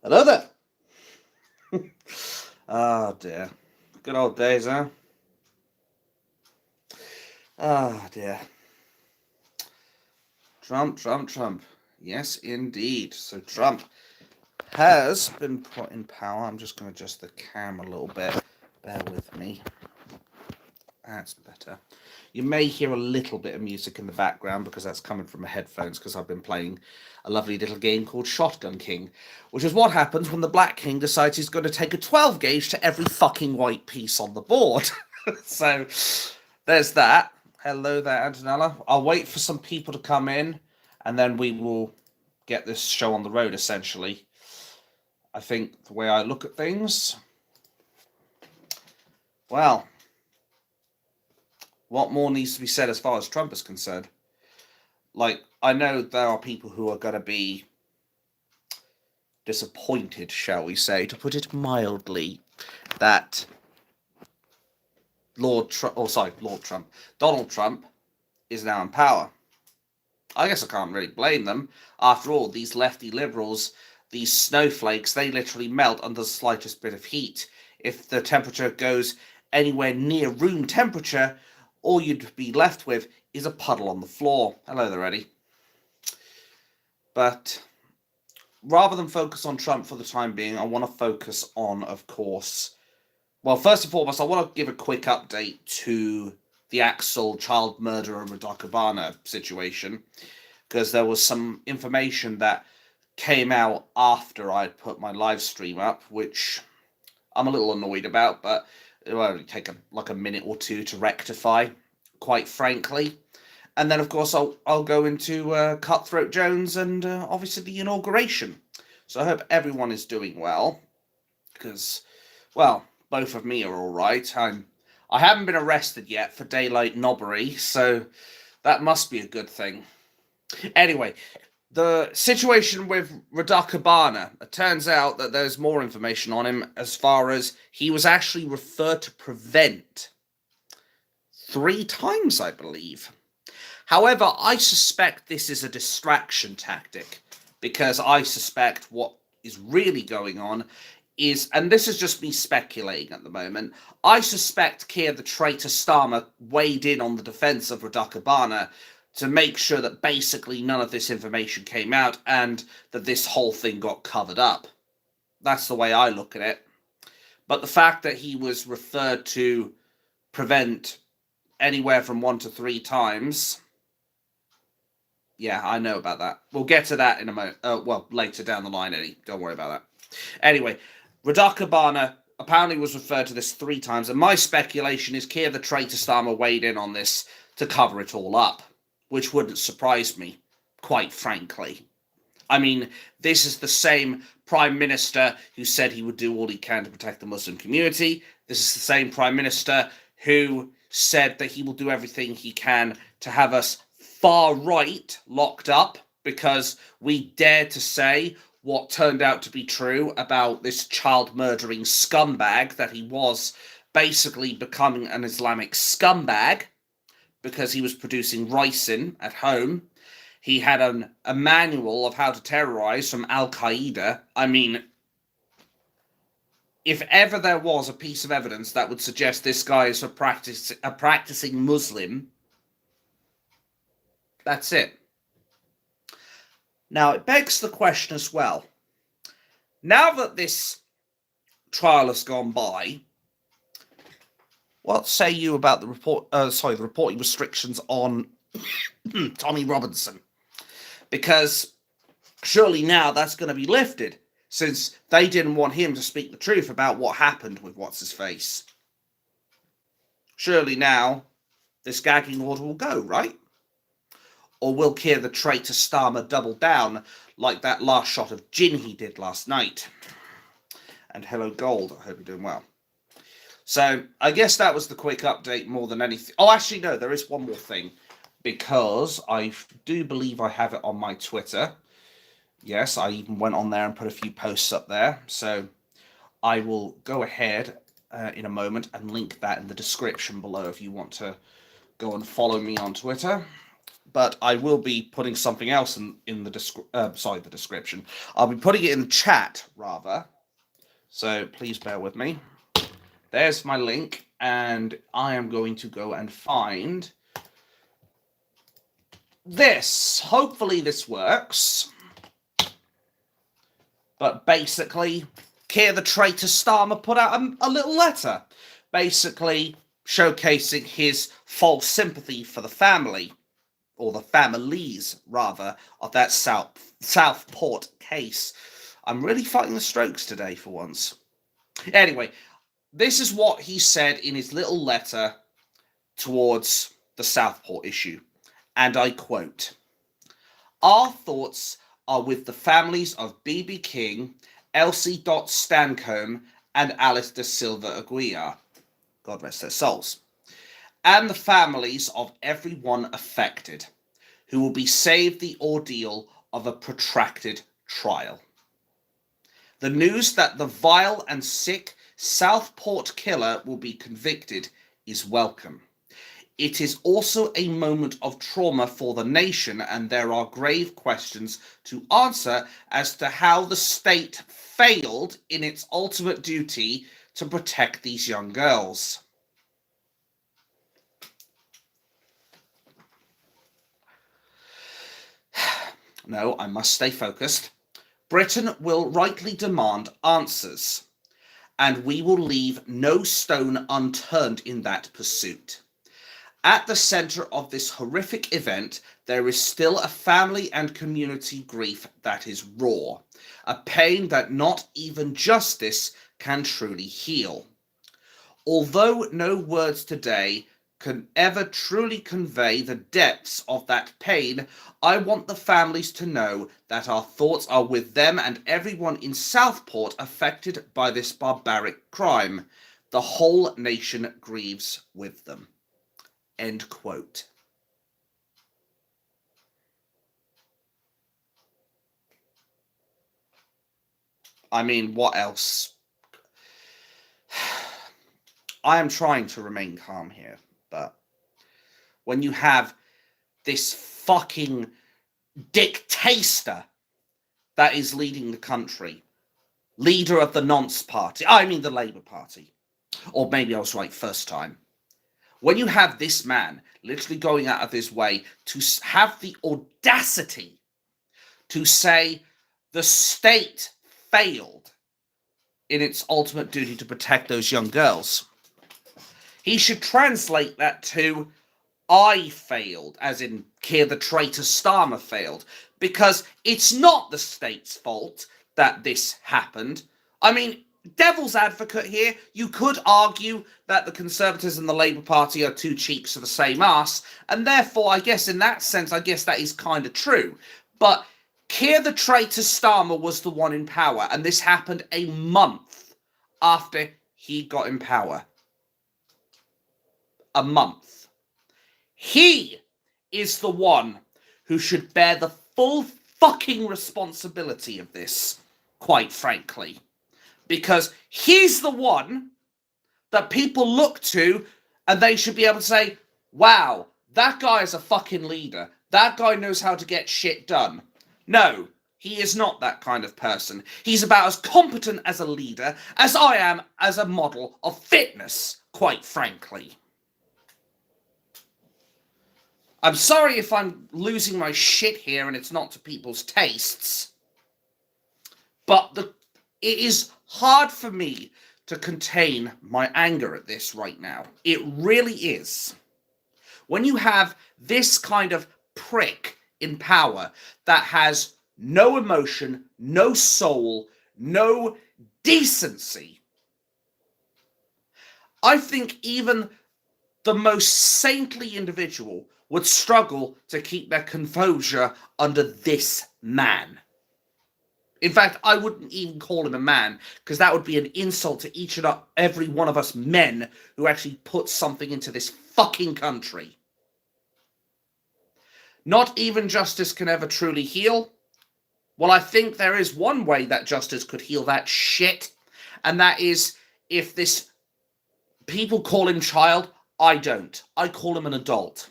Hello there. Oh dear. Good old days, huh? Ah dear. Trump, Trump, Trump. Yes, indeed. So Trump has been put in power. I'm just going to adjust the camera a little bit. Bear with me. That's better. You may hear a little bit of music in the background because that's coming from my headphones because I've been playing a lovely little game called Shotgun King, which is what happens when the Black King decides he's going to take a 12 gauge to every fucking white piece on the board. So there's that. Hello there, Antonella. I'll wait for some people to come in and then we will get this show on the road, essentially. I think the way I look at things, well, what more needs to be said as far as Trump is concerned? Like, I know there are people who are going to be disappointed, shall we say, to put it mildly, that Donald Trump is now in power. I guess I can't really blame them. After all, these lefty liberals, these snowflakes, they literally melt under the slightest bit of heat. If the temperature goes anywhere near room temperature, all you'd be left with is a puddle on the floor. Hello there, Eddie. But rather than focus on Trump for the time being, I want to focus on, of course, well, first and foremost, I want to give a quick update to the Axel child murderer Radakabana situation, because there was some information that came out after I'd put my live stream up, which I'm a little annoyed about, but it will only take a minute or two to rectify, quite frankly. And then, of course, I'll go into Cutthroat Jones and obviously the inauguration. So I hope everyone is doing well, because, well, both of me are all right. I haven't been arrested yet for daylight knobbery, so that must be a good thing. Anyway, the situation with Radakabana, it turns out that there's more information on him as far as he was actually referred to prevent 3 times, I believe. However, I suspect this is a distraction tactic, because I suspect what is really going on is, and this is just me speculating at the moment, I suspect Keir the traitor Starmer weighed in on the defense of Radakabana to make sure that basically none of this information came out and that this whole thing got covered up. That's the way I look at it. But the fact that he was referred to prevent anywhere from 1 to 3 times, yeah, I know about that. We'll get to that in a moment. Well, later down the line, Eddie. Don't worry about that. Anyway, Radakabana apparently was referred to this 3 times, and my speculation is Keir the traitor Starmer weighed in on this to cover it all up, which wouldn't surprise me, quite frankly. I mean, this is the same Prime Minister who said he would do all he can to protect the Muslim community. This is the same Prime Minister who said that he will do everything he can to have us far right locked up because we dared to say what turned out to be true about this child murdering scumbag, that he was basically becoming an Islamic scumbag because he was producing ricin at home. He had a manual of how to terrorize from Al-Qaeda. I mean, if ever there was a piece of evidence that would suggest this guy is a practicing Muslim, that's it. Now, it begs the question as well. Now that this trial has gone by, what say you about the reporting restrictions on Tommy Robinson? Because surely now that's going to be lifted, since they didn't want him to speak the truth about what happened with What's-His-Face. Surely now this gagging order will go, right? Or will Keir the traitor Starmer double down like that last shot of gin he did last night? And hello, Gold. I hope you're doing well. So I guess that was the quick update more than anything. Oh, actually, no, there is one more thing, because I do believe I have it on my Twitter. Yes, I even went on there and put a few posts up there. So I will go ahead in a moment and link that in the description below if you want to go and follow me on Twitter. but I will be putting something else in the description. I'll be putting it in the chat, rather. So please bear with me. There's my link, and I am going to go and find this. Hopefully this works. But basically, Keir the traitor Starmer put out a little letter, basically showcasing his false sympathy for the family, or the families, rather, of that Southport case. I'm really fighting the strokes today for once. Anyway, this is what he said in his little letter towards the Southport issue, and I quote, "Our thoughts are with the families of B.B. King, Elsie Stancombe, and Alice de Silva Aguiar, God rest their souls, and the families of everyone affected, who will be saved the ordeal of a protracted trial. The news that the vile and sick Southport killer will be convicted is welcome. It is also a moment of trauma for the nation, and there are grave questions to answer as to how the state failed in its ultimate duty to protect these young girls." No, I must stay focused. "Britain will rightly demand answers, and we will leave no stone unturned in that pursuit. At the center of this horrific event, there is still a family and community grief that is raw, a pain that not even justice can truly heal. Although no words today can ever truly convey the depths of that pain, I want the families to know that our thoughts are with them and everyone in Southport affected by this barbaric crime. The whole nation grieves with them." End quote. I mean, what else? I am trying to remain calm here, but when you have this fucking dictator that is leading the country, leader of the nonce party, I mean the Labour Party, or maybe I was right first time. When you have this man literally going out of his way to have the audacity to say the state failed in its ultimate duty to protect those young girls, he should translate that to "I failed," as in Keir the traitor Starmer failed, because it's not the state's fault that this happened. I mean, devil's advocate here, you could argue that the Conservatives and the Labour Party are two cheeks of the same arse, and therefore, I guess in that sense, I guess that is kind of true. But Keir the traitor Starmer was the one in power, and this happened a month after he got in power. A month. He is the one who should bear the full fucking responsibility of this, quite frankly. Because he's the one that people look to and they should be able to say, wow, that guy is a fucking leader. That guy knows how to get shit done. No, he is not that kind of person. He's about as competent as a leader as I am as a model of fitness, quite frankly. I'm sorry if I'm losing my shit here and it's not to people's tastes, but it is hard for me to contain my anger at this right now. It really is. When you have this kind of prick in power that has no emotion, no soul, no decency, I think even the most saintly individual would struggle to keep their composure under this man. In fact, I wouldn't even call him a man, because that would be an insult to each and every one of us men who actually put something into this fucking country. Not even justice can ever truly heal. Well, I think there is one way that justice could heal that shit, and that is if this... People call him child. I don't. I call him an adult.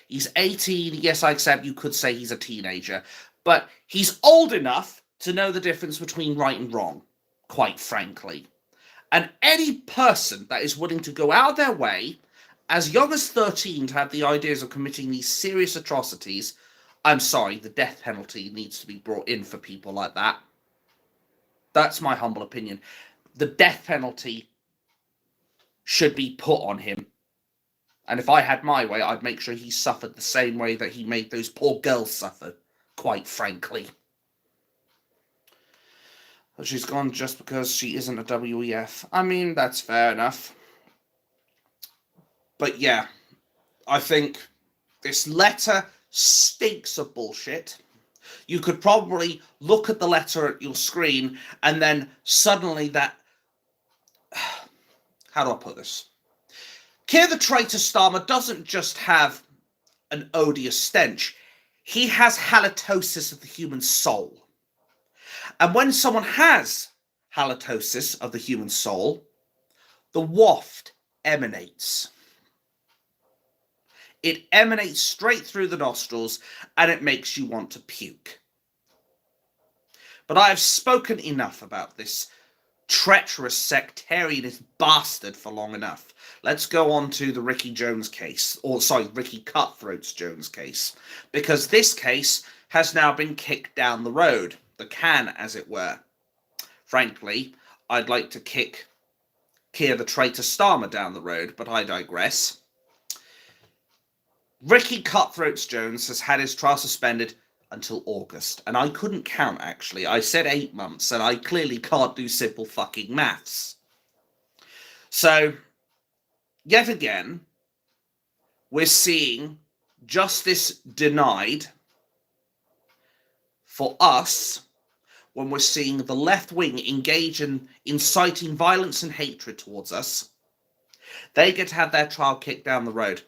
He's 18. Yes, I accept you could say he's a teenager. But he's old enough to know the difference between right and wrong, quite frankly. And any person that is willing to go out of their way, as young as 13, to have the ideas of committing these serious atrocities, I'm sorry, the death penalty needs to be brought in for people like that. That's my humble opinion. The death penalty should be put on him. And if I had my way, I'd make sure he suffered the same way that he made those poor girls suffer, quite frankly. But she's gone just because she isn't a WEF. I mean, that's fair enough. But yeah, I think this letter stinks of bullshit. You could probably look at the letter at your screen and then suddenly that... How do I put this? Kller the Traitor Starmer doesn't just have an odious stench. He has halitosis of the human soul. And when someone has halitosis of the human soul, the waft emanates. It emanates straight through the nostrils, and it makes you want to puke. But I have spoken enough about this treacherous sectarianist bastard for long enough. Let's go on to the Ricky Cutthroat Jones case, because this case has now been kicked down the road, the can, as it were. Frankly, I'd like to kick Kller the Traitor Starmer down the road, but I digress. Ricky Cutthroat Jones has had his trial suspended until August, and I couldn't count, actually. I said 8 months, and I clearly can't do simple fucking maths. So, yet again, we're seeing justice denied for us when we're seeing the left wing engage in inciting violence and hatred towards us. They get to have their trial kicked down the road.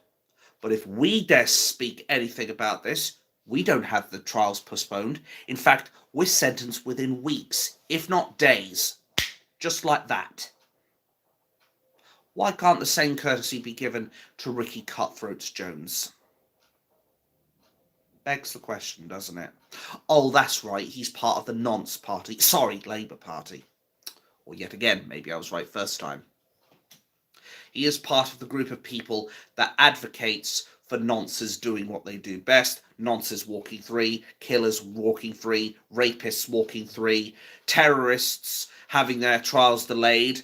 But if we dare speak anything about this, we don't have the trials postponed. In fact, we're sentenced within weeks, if not days. Just like that. Why can't the same courtesy be given to Ricky Cutthroat Jones? Begs the question, doesn't it? Oh, that's right, he's part of the Nonce Party. Sorry, Labour Party. Or yet again, maybe I was right first time. He is part of the group of people that advocates for nonces doing what they do best. Nonces walking free, killers walking free, rapists walking free, terrorists having their trials delayed.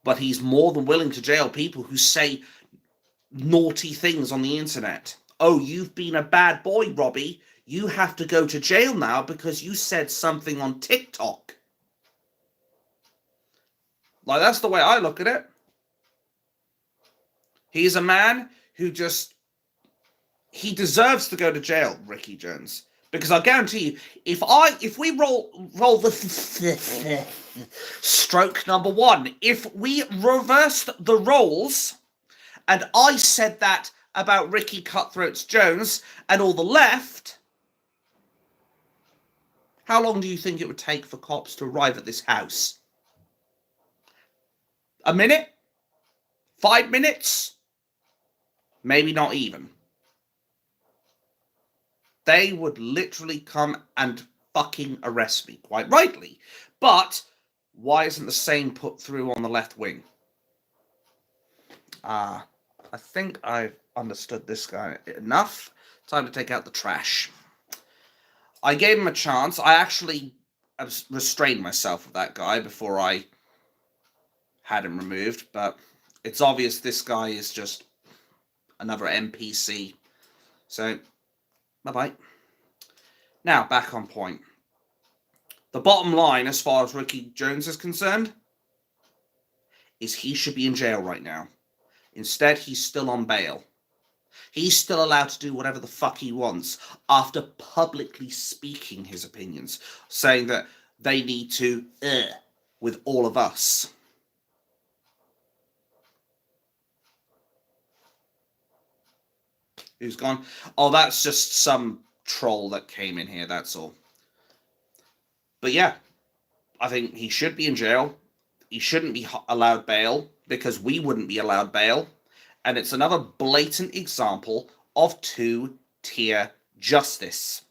But he's more than willing to jail people who say naughty things on the internet. Oh, you've been a bad boy, Robbie. You have to go to jail now because you said something on TikTok. Like, that's the way I look at it. He's a man who he deserves to go to jail, Ricky Jones. Because I guarantee you, if we roll the stroke number one, if we reversed the roles, and I said that about Ricky Cutthroat Jones and all the left, how long do you think it would take for cops to arrive at this house? A minute? 5 minutes? Maybe not even. They would literally come and fucking arrest me, quite rightly. But why isn't the same put through on the left wing? I think I've understood this guy enough. Time to take out the trash. I gave him a chance. I actually restrained myself with that guy before I had him removed, but it's obvious this guy is just another NPC. So, bye-bye. Now, back on point. The bottom line, as far as Ricky Jones is concerned, is he should be in jail right now. Instead, he's still on bail. He's still allowed to do whatever the fuck he wants after publicly speaking his opinions, saying that they need to with all of us. Who's gone? Oh, that's just some troll that came in here, that's all. But yeah, I think he should be in jail. He shouldn't be allowed bail, because we wouldn't be allowed bail. And it's another blatant example of two-tier justice.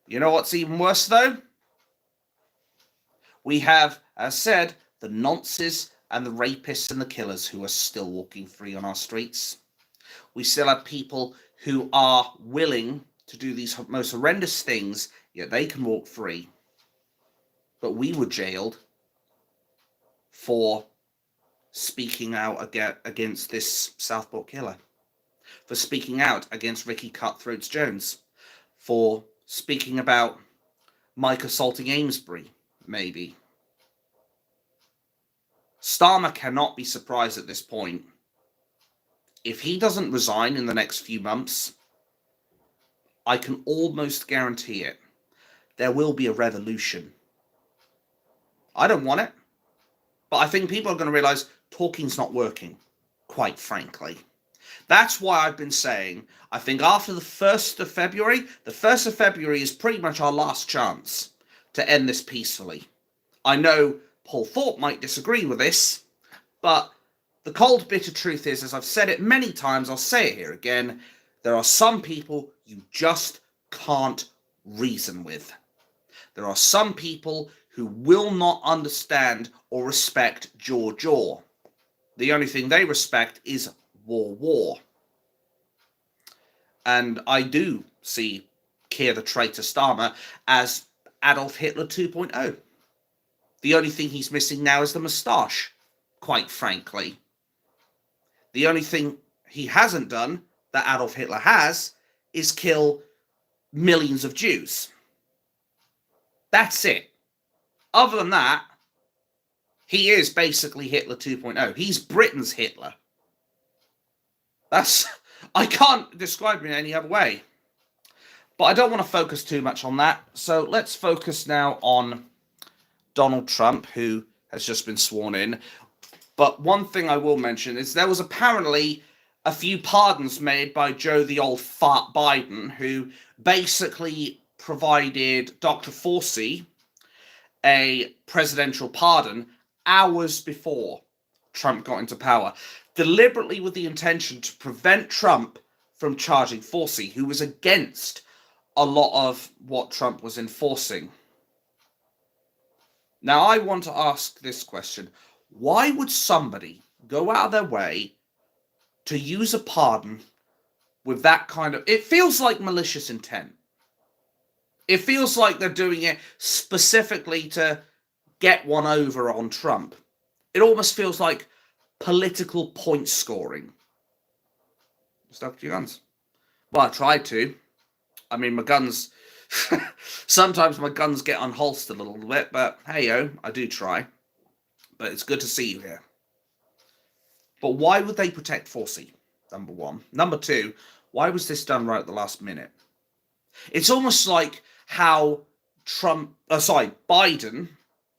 You know what's even worse, though? We have, as said, the nonces and the rapists and the killers who are still walking free on our streets. We still have people who are willing to do these most horrendous things, yet they can walk free. But we were jailed for speaking out against this Southport killer, for speaking out against Ricky Cutthroats Jones, for speaking about Mike assaulting Amesbury, maybe. Starmer cannot be surprised at this point. If he doesn't resign in the next few months, I can almost guarantee it. There will be a revolution. I don't want it, but I think people are going to realize talking's not working, quite frankly. That's why I've been saying, I think after the 1st of February, the 1st of February is pretty much our last chance to end this peacefully. I know Paul Thorpe might disagree with this, but the cold, bitter truth is, as I've said it many times, I'll say it here again, there are some people you just can't reason with. There are some people who will not understand or respect jaw. The only thing they respect is war. And I do see Keir the traitor Starmer as Adolf Hitler 2.0. The only thing he's missing now is the moustache, quite frankly. The only thing he hasn't done that Adolf Hitler has is kill millions of Jews. That's it. Other than that, he is basically Hitler 2.0. He's Britain's Hitler. I can't describe it in any other way. But I don't want to focus too much on that. So let's focus now on Donald Trump, who has just been sworn in. But one thing I will mention is there was apparently a few pardons made by Joe the old fart Biden, who basically provided Dr. Fauci a presidential pardon hours before Trump got into power, deliberately with the intention to prevent Trump from charging Fauci, who was against a lot of what Trump was enforcing. Now, I want to ask this question. Why would somebody go out of their way to use a pardon with that kind of... It feels like malicious intent. It feels like they're doing it specifically to get one over on Trump. It almost feels like political point scoring. Stuck to your guns. Well, I tried to. I mean, my guns... Sometimes my guns get unholstered a little bit, but hey-o, I do try. But it's good to see you here. But why would they protect Fauci? Number one. Number two, why was this done right at the last minute? It's almost like how Biden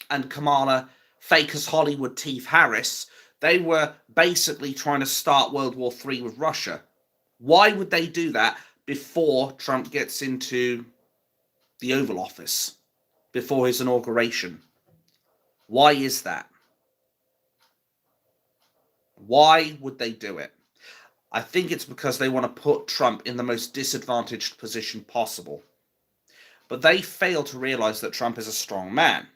and Kamala, fake as Hollywood Teef Harris, they were basically trying to start World War III with Russia. Why would they do that before Trump gets into the Oval Office, before his inauguration? Why is that? Why would they do it? I think it's because they want to put Trump in the most disadvantaged position possible. But they fail to realize that Trump is a strong man.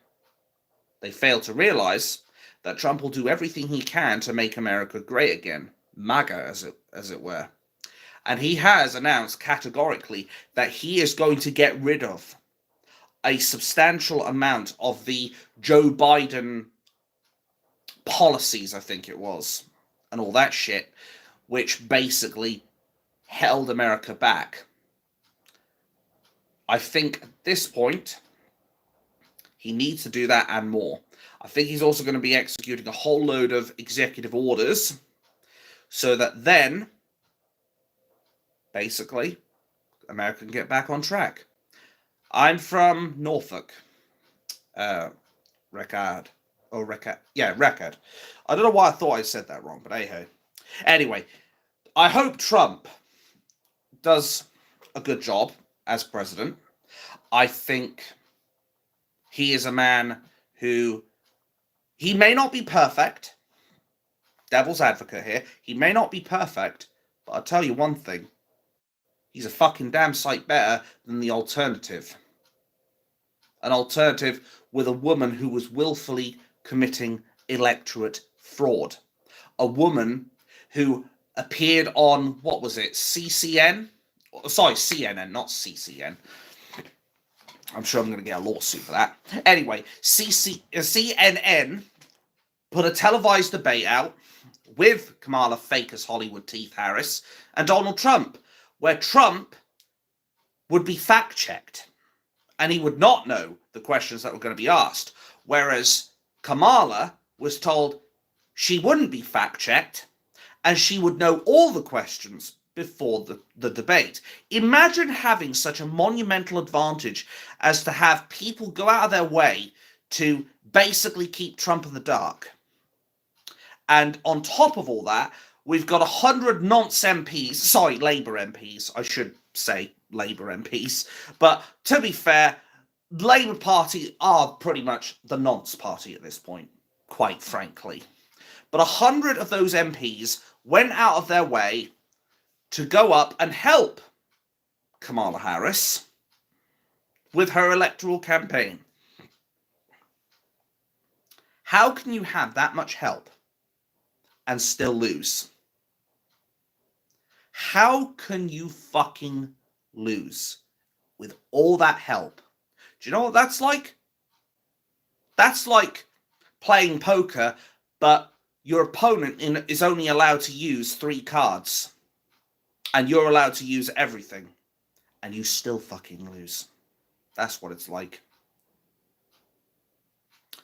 They fail to realize that Trump will do everything he can to make America great again, MAGA as it were. And he has announced categorically that he is going to get rid of a substantial amount of the Joe Biden policies, I think it was, and all that shit, which basically held America back. I think at this point, he needs to do that and more. I think he's also going to be executing a whole load of executive orders so that then, basically, America can get back on track. I'm from Norfolk. Record. Yeah, Record. I don't know why I thought I said that wrong, but hey-ho. Anyway, I hope Trump does a good job as president. I think he is a man who, he may not be perfect. Devil's advocate here. He may not be perfect, but I'll tell you one thing. He's a fucking damn sight better than the alternative. An alternative with a woman who was willfully committing electorate fraud. A woman who appeared on, what was it, CCN? Sorry, CNN, not CCN. I'm sure I'm going to get a lawsuit for that. Anyway, CNN put a televised debate out with Kamala fake as Hollywood teeth Harris and Donald Trump, where Trump would be fact-checked and he would not know the questions that were going to be asked, whereas Kamala was told she wouldn't be fact-checked and she would know all the questions before the debate. Imagine having such a monumental advantage as to have people go out of their way to basically keep Trump in the dark. And on top of all that, we've got 100 nonce MPs, sorry, Labour MPs, I should say Labour MPs, but to be fair, Labour Party are pretty much the nonce party at this point, quite frankly. But 100 of those MPs went out of their way to go up and help Kamala Harris with her electoral campaign. How can you have that much help and still lose? How can you fucking lose with all that help? Do you know what that's like? That's like playing poker, but your opponent is only allowed to use 3 cards. And you're allowed to use everything. And you still fucking lose. That's what it's like.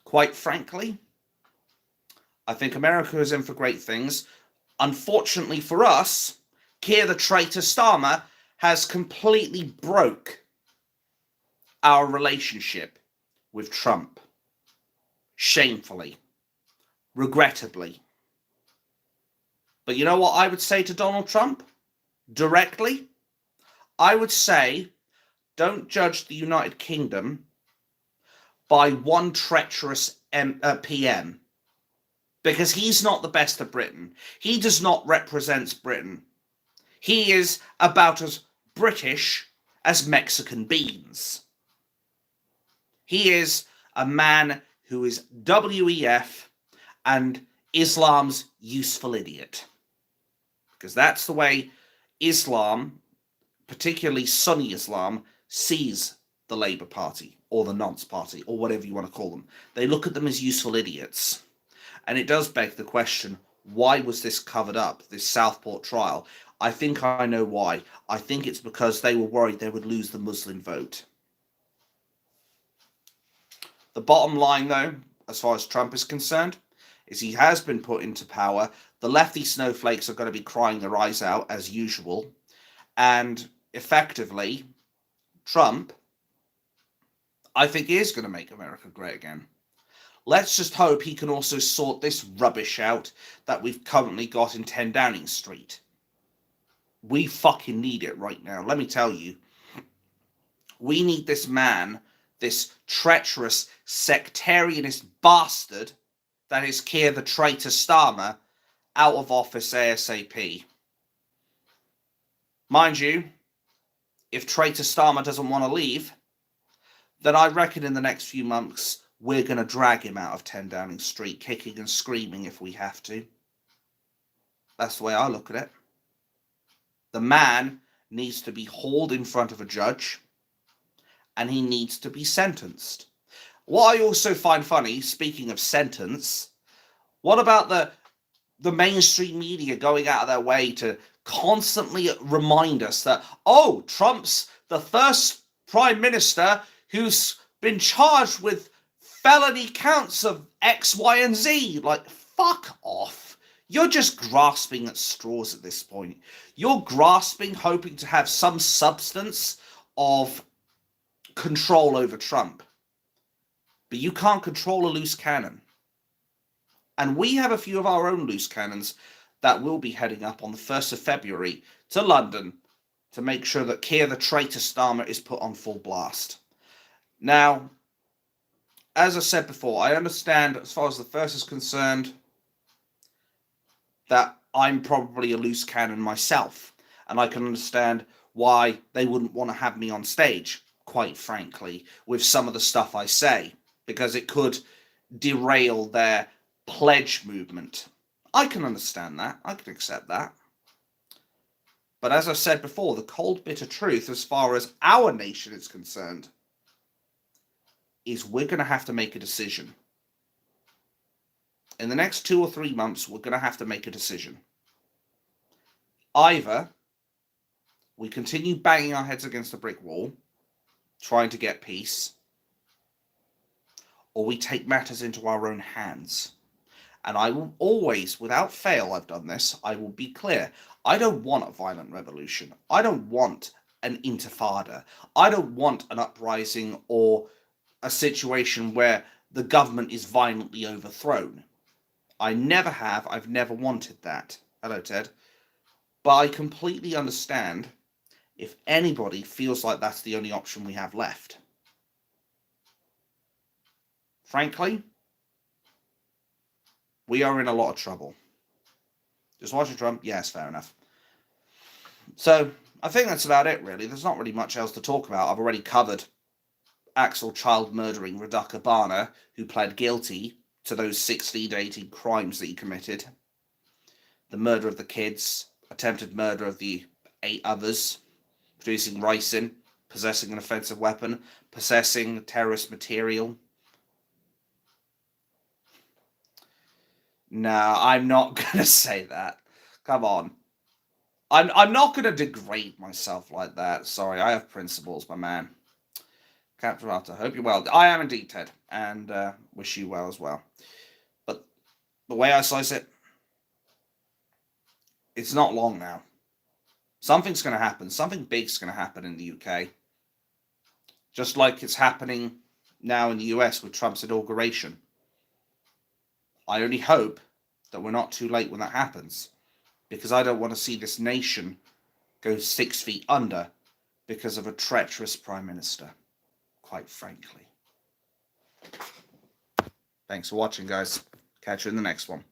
Quite frankly, I think America is in for great things. Unfortunately for us, Keir the traitor Starmer has completely broke our relationship with Trump. Shamefully. Regrettably. But you know what I would say to Donald Trump? Directly? I would say, don't judge the United Kingdom by one treacherous PM. Because he's not the best of Britain. He does not represent Britain. He is about as British as Mexican beans. He is a man who is WEF and Islam's useful idiot. Because that's the way Islam, particularly Sunni Islam, sees the Labour Party or the Nonce Party or whatever you want to call them. They look at them as useful idiots. And it does beg the question, why was this covered up, this Southport trial? I think I know why. I think it's because they were worried they would lose the Muslim vote. The bottom line, though, as far as Trump is concerned, is he has been put into power. The lefty snowflakes are going to be crying their eyes out, as usual. And effectively, Trump, I think, is going to make America great again. Let's just hope he can also sort this rubbish out that we've currently got in 10 Downing Street. We fucking need it right now. Let me tell you. We need this man, this treacherous, sectarianist bastard that is Keir the traitor Starmer, out of office ASAP. Mind you, if traitor Starmer doesn't want to leave, then I reckon in the next few months we're going to drag him out of 10 Downing Street, kicking and screaming if we have to. That's the way I look at it. The man needs to be hauled in front of a judge, and he needs to be sentenced. What I also find funny, speaking of sentence, what about the mainstream media going out of their way to constantly remind us that, oh, Trump's the first prime minister who's been charged with felony counts of X, Y, and Z. Like, fuck off. You're just grasping at straws at this point. You're grasping, hoping to have some substance of control over Trump. But you can't control a loose cannon. And we have a few of our own loose cannons that will be heading up on the 1st of February to London to make sure that Keir the traitor Starmer is put on full blast. Now, as I said before, I understand, as far as the first is concerned, that I'm probably a loose cannon myself. And I can understand why they wouldn't want to have me on stage, quite frankly, with some of the stuff I say, because it could derail their pledge movement. I can understand that. I can accept that. But as I said before, the cold, bitter truth, as far as our nation is concerned, is we're going to have to make a decision. In the next 2 or 3 months, we're going to have to make a decision. Either we continue banging our heads against a brick wall, trying to get peace, or we take matters into our own hands. And I will always, without fail, I've done this, I will be clear. I don't want a violent revolution. I don't want an intifada. I don't want an uprising or a situation where the government is violently overthrown. I never have. I've never wanted that. Hello, Ted. But I completely understand if anybody feels like that's the only option we have left. Frankly, we are in a lot of trouble. Just watching Trump? Yes, fair enough. So, I think that's about it, really. There's not really much else to talk about. I've already covered actual child murdering Radaka Bana, who pled guilty to those 16 to 18 crimes that he committed. The murder of the kids, attempted murder of the 8 others, producing ricin, possessing an offensive weapon, possessing terrorist material. No, I'm not going to say that. Come on. I'm not going to degrade myself like that. Sorry, I have principles, my man. Captain Arthur, hope you're well. I am indeed, Ted, and wish you well as well. But the way I slice it, it's not long now. Something's going to happen. Something big's going to happen in the UK. Just like it's happening now in the US with Trump's inauguration. I only hope that we're not too late when that happens, because I don't want to see this nation go 6 feet under because of a treacherous Prime Minister, quite frankly. Thanks for watching, guys. Catch you in the next one.